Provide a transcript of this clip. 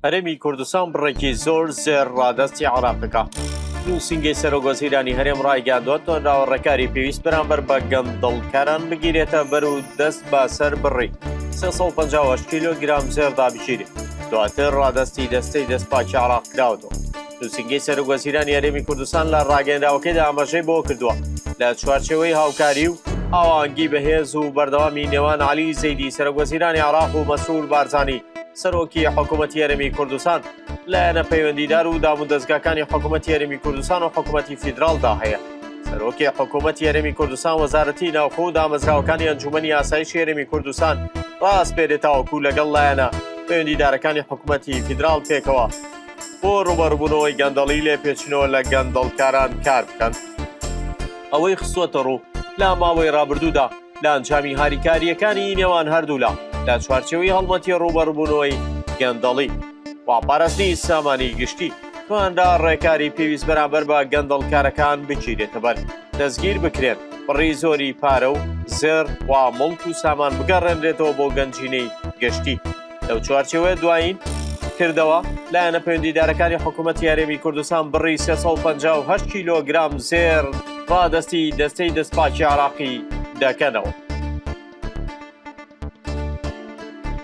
هەرێمی کوردستان بڕێکی زۆر زێر ڕادەستی عێراقەکە. نووسینگەی سەرۆکوەزیرانی هەرێم ڕایگەاندووە تۆندراوەڕێکاری پێویست بەرامبەر بە گەندەڵکاران بگیرێتە بەر و دەست بە سەر بڕی 358 کیلۆگرام زێر دابشێرێت. دواتر ڕادەستی دەستەی دەستپاکی عێراق کراوەتەوە. نووسینگەی سەرۆکوەزیرانی هەرێمی کوردستان لە ڕاگەیەندراوەکەیدا ئاماژەی بۆ کردووە لە چوارچێوەی هاوکاری و ئاوانگی بەهێز و بەردەوامی نێوان عەلی زەیدی سەرۆکوەزیرانی عێراق و مەسعود بارزانی سەرۆکی حکوومەتی هەرێمی کوردستان لایەنە پەیوەندیدار و دامودەستگاکانی حکوومەتی هەرێمی کوردستان و حکوومەتی فیدراڵدا هەیە. سەرۆکی حکوومەتی هەرێمی کوردستان وەزارەتی ناوخۆ و دامەزراوەکانی ئەنجومەنی ئاسایشی هەرێمی کوردستان ڕاستپێرێتاوەکو لەگەڵ لایەنە پەیوەندیدارەکانی حکوومەتی فیدراڵ پێکەوە بۆ ڕوبەڕووبوونەوەی گەندەڵی لێ پێچینەوە لە گەندەڵکاران کار بکەن. ئەوەی خستووەتە ڕوو لە ماوەی ڕابردوودا لە ئەنجامی هاریکاریەکانی نێوان هەردوولا لە چوارچێوەی هەڵمەتی ڕوبەڕووبوونەوەی گەندەڵی واپاراستنی سامانی گشتی تواندا ڕێکاری پێویست بەرامبەر بە گەندەڵکارەکان بچیرێتە بەر، دەستگیر بکرێن، بڕی زۆری پارە و زێر وا مڵک و سامان بگەڕێنرێتەوە بۆ گەنجینەی گەشتی. لەو چوارچێوەیە دوایین کردەوە لایەنە پەیوەندیدارەکانی حکوومەتی هەرێمی کوردستان بڕی 358 کیلۆگرام زێر ڕادەستی دەستەی دەستپاکی عێراقی دەکەنەوە.